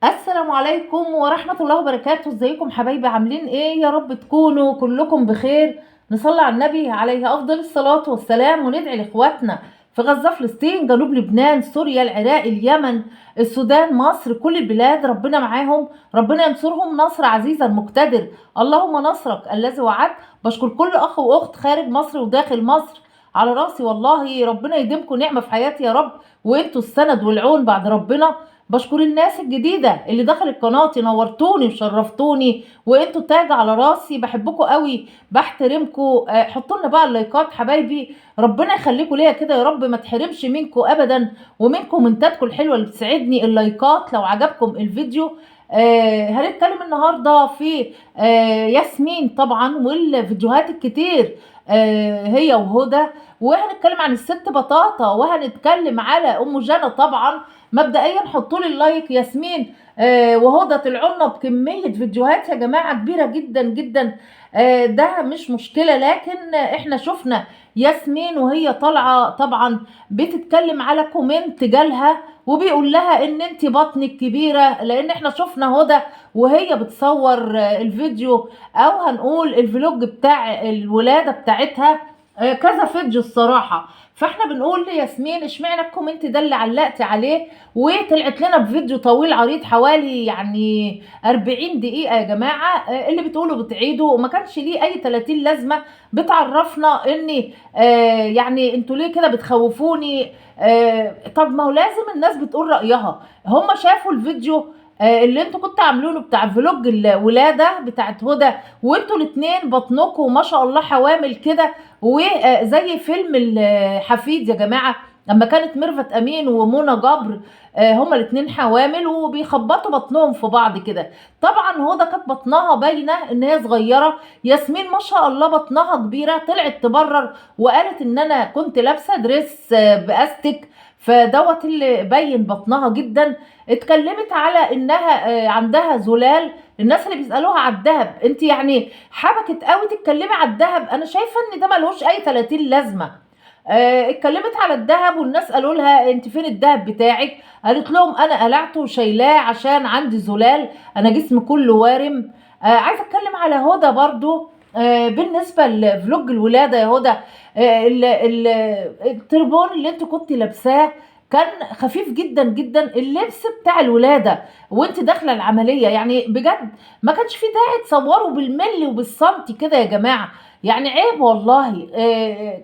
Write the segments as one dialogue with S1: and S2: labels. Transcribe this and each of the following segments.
S1: السلام عليكم ورحمة الله وبركاته. ازيكم حبايبي؟ عاملين ايه؟ يا رب تكونوا كلكم بخير. نصلي على النبي عليه افضل الصلاة والسلام وندعي لاخواتنا في غزة، فلسطين، جنوب لبنان، سوريا، العراق، اليمن، السودان، مصر، كل البلاد ربنا معاهم، ربنا ينصرهم نصر عزيزا مقتدر. اللهم نصرك الذي وعدت. بشكر كل اخ واخت خارج مصر وداخل مصر، على راسي والله. ربنا يديمكم نعمة في حياتي يا رب، وانتوا السند والعون بعد ربنا. بشكر الناس الجديدة اللي دخلت قناتي، نورتوني وشرفتوني، وانتوا تاج على راسي. بحبكم قوي، بحترمكم. حطوا لنا بقى اللايكات حبايبي، ربنا يخليكم ليا كده يا رب، ما تحرمش منكم ابدا، ومن كومنتاتكم الحلوه اللي بتسعدني. اللايكات لو عجبكم الفيديو. هنتكلم النهارده في ياسمين طبعا، والفيديوهات الكتير هي وهدى. وهنتكلم عن الست بطاطا، وهنتكلم على ام جنى طبعا. مبدئيا حطوا لي اللايك. ياسمين وهدى طلعوا لنا بكميه فيديوهات يا جماعه كبيره جدا جدا. ده مش مشكله، لكن احنا شفنا ياسمين وهي طالعه طبعا بتتكلم على كومنت جالها، وبيقول لها ان انت بطنك كبيره، لان احنا شفنا هدى وهي بتصور الفيديو، او هنقول الفلوج بتاع الولاده بتاعتها. كذا فيديو الصراحه. فاحنا بنقول لياسمين اشمعنى الكومنت ده اللي علقتي عليه؟ وطلعت لنا بفيديو طويل عريض حوالي يعني 40 دقيقة يا جماعة. اللي بتقوله بتعيده، وما كانش ليه أي 30 لازمة. بتعرفنا إن يعني انتوا ليه كده بتخوفوني؟ طب ما هو لازم الناس بتقول رأيها. هم شافوا الفيديو اللي انتوا كنتوا عاملينه بتاع فلوج الولادة بتاعت هدى، وانتوا الاتنين بطنكم ما شاء الله حوامل كده، وزي فيلم الحفيد يا جماعة، لما كانت ميرفت امين ومنى جبر هما الاتنين حوامل وبيخبطوا بطنهم في بعض كده. طبعا هدى كانت بطنها باينه ان هي صغيره، ياسمين ما شاء الله بطنها كبيره. طلعت تبرر وقالت ان انا كنت لابسه دريس باستك، فدوت اللي بين بطنها جدا. اتكلمت على انها عندها زلال. الناس اللي بيسالوها على الذهب، انت يعني حبكت قوي تتكلمي على الذهب؟ انا شايفه ان ده ملهوش اي 30 لازمه. اتكلمت على الذهب، والناس قالوا لها انت فين الذهب بتاعك؟ قالت لهم انا قلعته وشايلاه عشان عندي زلال، انا جسمي كله وارم. عايزه اتكلم على هدى برضو. بالنسبه لفلوج الولاده يا هدى، التربون اللي انت كنت لابساه كان خفيف جدا جدا. اللبس بتاع الولاده وانت داخله العمليه يعني بجد ما كانش في داعي تصوروا بالملي وبالسنتي كده يا جماعه. يعني عيب والله.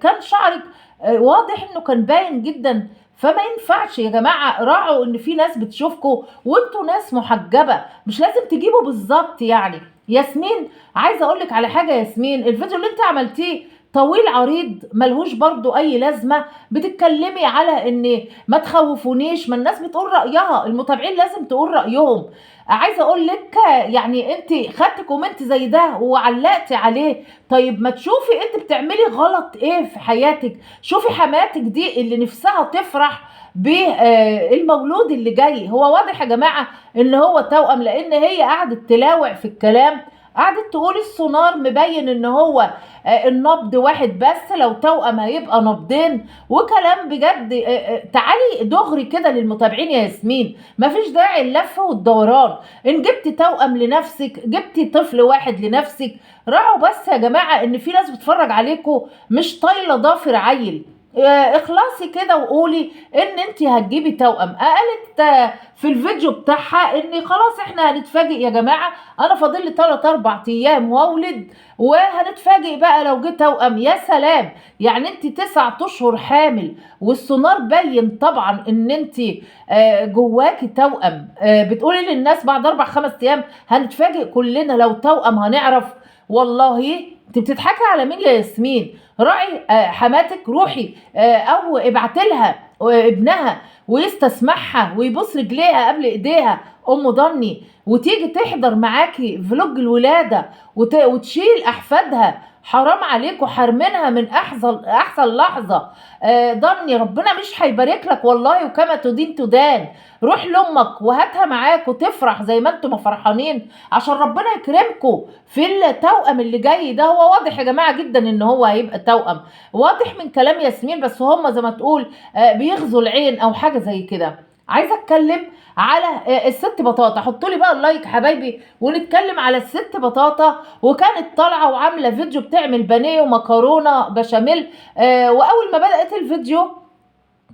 S1: كان شعرك واضح انه كان باين جدا. فما ينفعش يا جماعه، راعوا ان في ناس بتشوفكم وانتوا ناس محجبه، مش لازم تجيبوا بالظبط يعني. ياسمين، عايزه اقول لك على حاجه. ياسمين الفيديو اللي انت عملتيه طويل عريض ملهوش برضو اي لازمه. بتتكلمي على ان ما تخوفونيش، ما الناس بتقول رايها، المتابعين لازم تقول رايهم. عايزه اقول لك يعني انت خدت كومنت زي ده وعلقتي عليه. طيب ما تشوفي انت بتعملي غلط ايه في حياتك. شوفي حماتك دي اللي نفسها تفرح بالمولود اللي جاي. هو واضح يا جماعه ان هو توأم، لان هي قعدت تلاوع في الكلام، قعدت تقول السونار مبين ان هو النبض واحد، بس لو توأم هيبقى نبضين. وكلام بجد. تعالي دغري كده للمتابعين يا ياسمين، مفيش داعي اللف والدوران. ان جبتي توأم لنفسك، جبتي طفل واحد لنفسك، راعوا بس يا جماعة ان في ناس بتتفرج عليكم مش طايلة ضافر عيل. اخلصي كده وقولي ان انت هتجيبي توأم. قالت في الفيديو بتاعها ان خلاص احنا هنتفاجئ يا جماعة، انا فاضل لي 3 4 ايام واولد، وهنتفاجئ بقى لو جه توأم. يا سلام! يعني انت 9 اشهر حامل، والسونار بين طبعا ان انت جواكي توأم. بتقولي للناس بعد 4 5 ايام هنتفاجئ كلنا لو توأم هنعرف. والله انت بتضحكي على مين يا ياسمين؟ راعي حماتك، روحي او ابعتي لها ابنها ويستسمعها ويبص رجليها قبل ايديها ام ضني، وتيجي تحضر معاكي فلوج الولاده وتشيل احفادها. حرام عليكم، حرمينها من احسن لحظه. ضني ربنا مش هيبارك لك والله، وكما تدين تدان. روح لامك وهاتها معاك وتفرح زي ما انتم فرحانين، عشان ربنا يكرمكم في التوأم اللي جاي ده. هو واضح يا جماعه جدا ان هو هيبقى توأم، واضح من كلام ياسمين، بس هم زي ما تقول بيغزوا العين او حاجه زي كده. عايزه اتكلم على الست بطاطا. حطوا لي بقى اللايك حبايبي ونتكلم على الست بطاطا. وكانت طالعه وعامله فيديو بتعمل بانيه ومكرونه بشاميل. واول ما بدات الفيديو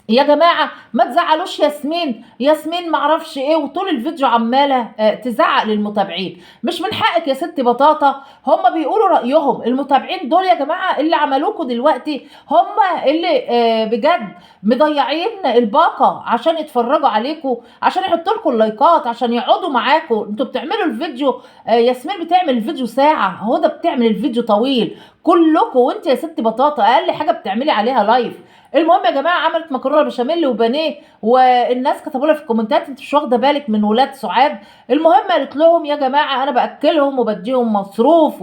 S1: يا جماعه ما تزعلوش ياسمين، ياسمين معرفش ايه، وطول الفيديو عماله تزعق للمتابعين. مش من حقك يا ست بطاطا، هم بيقولوا رايهم. المتابعين دول يا جماعه اللي عملوكوا دلوقتي هم اللي بجد مضيعين الباقه عشان يتفرجوا عليكم، عشان يحطوا لكم اللايكات، عشان يقعدوا معاكم. انتوا بتعملوا الفيديو ياسمين بتعمل الفيديو ساعه، هدى بتعمل الفيديو طويل كلكم، وانت يا ست بطاطا اقل حاجه بتعملي عليها لايف. المهم يا جماعه عملت مكرونه بشاميل وبانيه، والناس كتبوا لها في الكومنتات انت مش واخده بالك من ولاد سعاد. المهم قالت لهم يا جماعه انا باكلهم وبديهم مصروف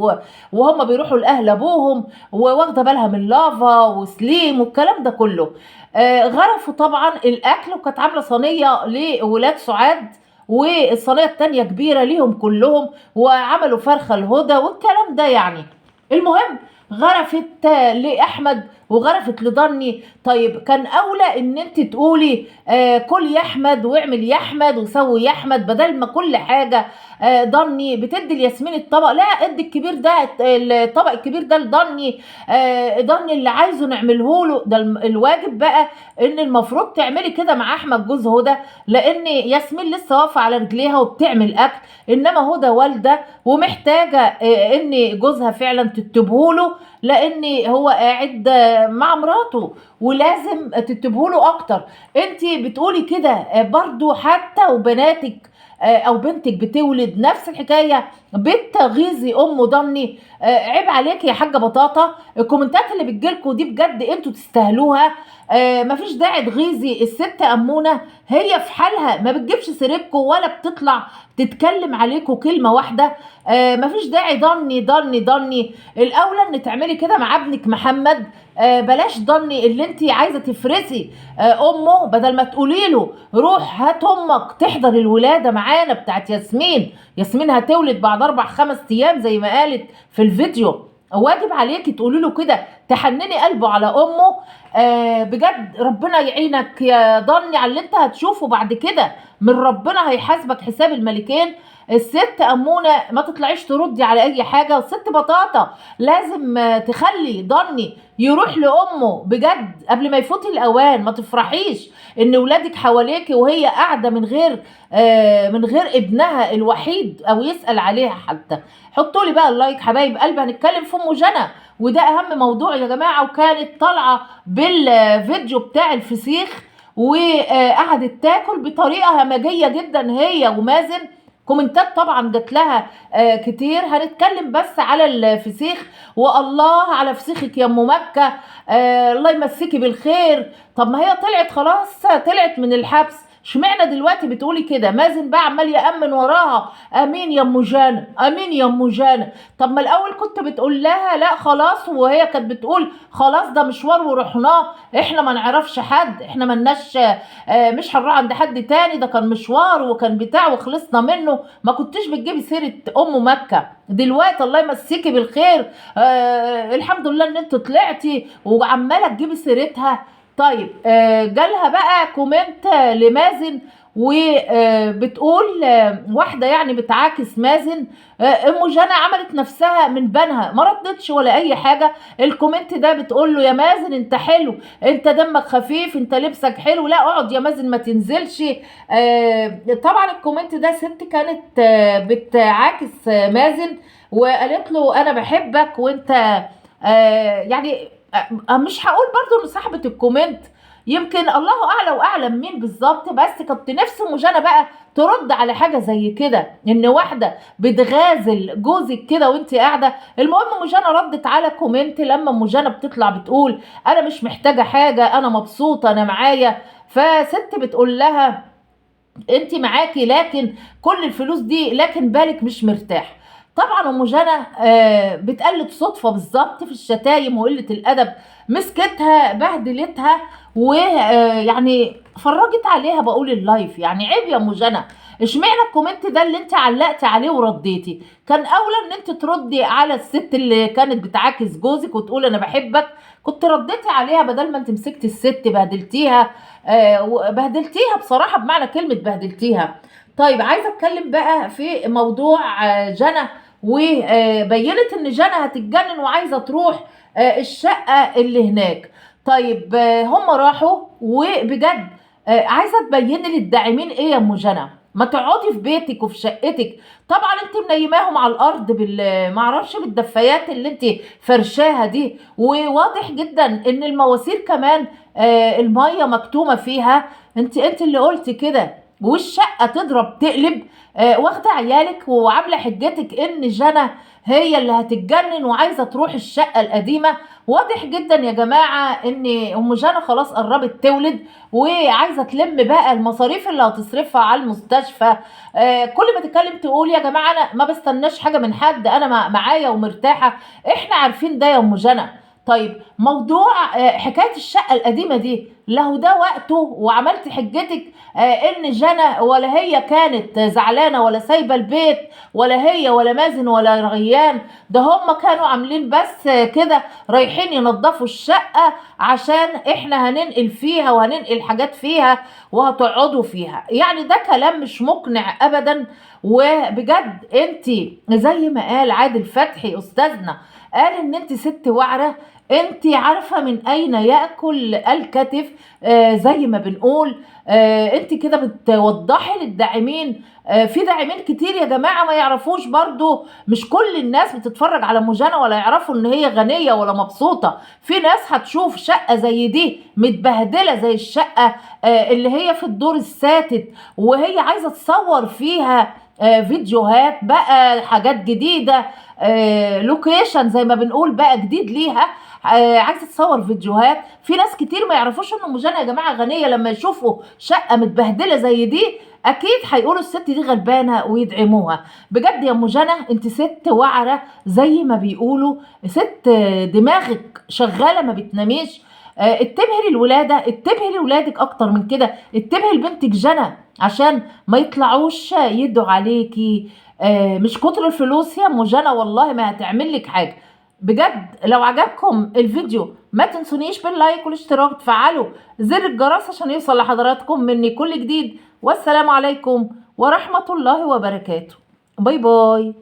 S1: وهم بيروحوا لاهل ابوهم، وواخده بالها من لافا وسليم والكلام ده كله. غرفوا طبعا الاكل، وكانت عامله صينيه لولاد سعاد والصينيه التانيه كبيره ليهم كلهم، وعملوا فرخه الهدى والكلام ده يعني. المهم غرفت لاحمد وغرفت لضني. طيب كان اولى ان انت تقولي كل يا احمد واعمل يا احمد وسوي يا احمد، بدل ما كل حاجه ضني بتدي لياسمين الطبق. لا، ادي الكبير ده، الطبق الكبير ده لضني. ضني اللي عايزه نعمله له ده. الواجب بقى ان المفروض تعملي كده مع احمد جوز هدى، لان ياسمين لسه واقفه على رجليها وبتعمل اكل، انما هدى والده ومحتاجه ان جوزها فعلا تتبهوله، لان هو قاعد مع مراته ولازم تتبهوله اكتر. انت بتقولي كده برضو حتى وبناتك او بنتك بتولد نفس الحكايه بتغيظي ام ضني. عيب عليك يا حاجه بطاطا، الكومنتات اللي بتجيلكوا دي بجد انتوا تستاهلوها. مفيش داعي تغيظي الست امونه، هي في حالها ما بتجيبش سيرتكم ولا بتطلع تتكلم عليكم كلمه واحده. مفيش داعي ضني ضني ضني. الاولى ان تعملي كده مع ابنك محمد. بلاش ضني اللي انت عايزه تفرسي امه، بدل ما تقولي له روح هات امك تحضر الولاده معانا بتاعت ياسمين. ياسمين هتولد بعد 4-5 ايام زي ما قالت في الفيديو. واجب عليكي تقولي له كده، تحنني قلبه على امه. بجد ربنا يعينك يا ضني على اللي انت هتشوفه بعد كده، من ربنا هيحاسبك حساب الملكين. الست امونه ما تطلعيش تردي على اي حاجه، والست بطاطا لازم تخلي ضني يروح لامه بجد قبل ما يفوت الاوان. ما تفرحيش ان ولادك حواليكي وهي قاعده من غير ابنها الوحيد او يسال عليها حتى. حطوا لي بقى اللايك حبايب قلبي، هنتكلم في ام جنى وده اهم موضوع يا جماعه. وكانت طالعه بالفيديو بتاع الفسيخ وقعدت تاكل بطريقه همجيه جدا هي ومازن. كومنتات طبعا جات لها كتير. هنتكلم بس على الفسيخ. والله على فسيخك يا ام مكه، الله يمسكي بالخير. طب ما هي طلعت خلاص، طلعت من الحبس، اشمعنى دلوقتي بتقولي كده؟ مازن بقى عمال يأمن وراها، امين يا ام جانا، امين يا ام جانا. طب ما الاول كنت بتقول لها لا خلاص، وهي كانت بتقول خلاص ده مشوار ورحناه، احنا ما نعرفش حد، احنا ملناش مش هنروح عند حد تاني، ده كان مشوار وكان بتاع وخلصنا منه. ما كنتش بتجيبي سيره ام مكه. دلوقتي الله يمسكي بالخير، الحمد لله ان انت طلعتي وعماله تجيبي سيرتها. طيب جالها بقى كومنت لمازن وبتقول واحدة يعني بتعاكس مازن. ام جانا عملت نفسها من بنها، ما ردتش ولا اي حاجة. الكومنت ده بتقول له يا مازن انت حلو، انت دمك خفيف، انت لبسك حلو، لا اقعد يا مازن ما تنزلش. طبعا الكومنت ده ست كانت بتعاكس مازن، وقالت له انا بحبك وانت يعني مش هقول برضو ان صاحبة الكومنت، يمكن الله اعلى واعلم مين بالظبط، بس كنت نفسي مجانا بقى ترد على حاجه زي كده، ان واحده بتغازل جوزك كده وانت قاعده. المهم مجانا ردت على كومنت، لما مجانا بتطلع بتقول انا مش محتاجه حاجه، انا مبسوطه، انا معايا. فست بتقول لها انت معاكي لكن كل الفلوس دي لكن بالك مش مرتاح. طبعا ام جنى بتقلد صدفه بالظبط في الشتايم وقله الادب، مسكتها بهدلتها، ويعني فرجت عليها بقول اللايف، يعني عيب يا ام جنى. اشمعنى الكومنت ده اللي انت علقتي عليه ورديتي؟ كان اولى ان انت تردي على الست اللي كانت بتعاكس جوزك وتقول انا بحبك، كنت رديتي عليها بدل ما انت مسكتي الست بهدلتيها. بهدلتيها بصراحه، بمعنى كلمه بهدلتيها. طيب عايزه اتكلم بقى في موضوع جنى، وبينت ان جنى هتتجنن وعايزه تروح الشقه اللي هناك. طيب هم راحوا وبجد عايزه تبيني للداعمين ايه يا ام جنى؟ ما تقعدي في بيتك وفي شقتك. طبعا انت منيماهم على الارض معرفش بالدفايات اللي انت فرشاها دي، وواضح جدا ان المواسير كمان الميه مكتومه فيها. انت اللي قلت كده، والشقه تضرب تقلب. واخده عيالك وعامله حجتك ان جنى هي اللي هتتجنن وعايزه تروح الشقه القديمه. واضح جدا يا جماعه ان ام جنى خلاص قربت تولد، وعايزه تلم بقى المصاريف اللي هتصرفها على المستشفى. كل ما تتكلم تقول يا جماعه انا ما بستناش حاجه من حد، انا معايا ومرتاحه. احنا عارفين ده يا ام جنى. طيب موضوع حكايه الشقه القديمه دي له ده وقته، وعملت حجتك ان جنى ولا هي كانت زعلانه ولا سايبه البيت، ولا هي ولا مازن ولا ريان. ده هم كانوا عاملين بس كده رايحين ينظفوا الشقه عشان احنا هننقل فيها وهننقل حاجات فيها وهتقعدوا فيها. يعني ده كلام مش مقنع ابدا. وبجد انت زي ما قال عادل فتحي استاذنا، قال ان انت ست وعره. انت عارفه من اين ياكل الكتف، زي ما بنقول. انت كده بتوضحي للداعمين. في داعمين كتير يا جماعه ما يعرفوش برضو، مش كل الناس بتتفرج على مجانا ولا يعرفوا ان هي غنيه ولا مبسوطه. في ناس هتشوف شقه زي دي متبهدله زي الشقه اللي هي في الدور الساتت، وهي عايزه تصور فيها فيديوهات بقى، حاجات جديده، لوكيشن زي ما بنقول بقى جديد ليها. عايزه تصور فيديوهات. في ناس كتير ما يعرفوش ان مجانا يا جماعه غنيه، لما يشوفوا شقه متبهدله زي دي اكيد هيقولوا الست دي غلبانه ويدعموها. بجد يا ام جنى انت ست وعره زي ما بيقولوا، ست دماغك شغاله ما بتناميش. اتبهي للولاده، اتبهي لولادك اكتر من كده، اتبهي لبنتك جنى عشان ما يطلعوش يدوا عليكي. مش كتر الفلوس يا ام جنى والله ما هتعمل لك حاجه. بجد لو عجبكم الفيديو ما تنسونيش باللايك والاشتراك، تفعلوا زر الجرس عشان يوصل لحضراتكم مني كل جديد. والسلام عليكم ورحمة الله وبركاته. باي باي.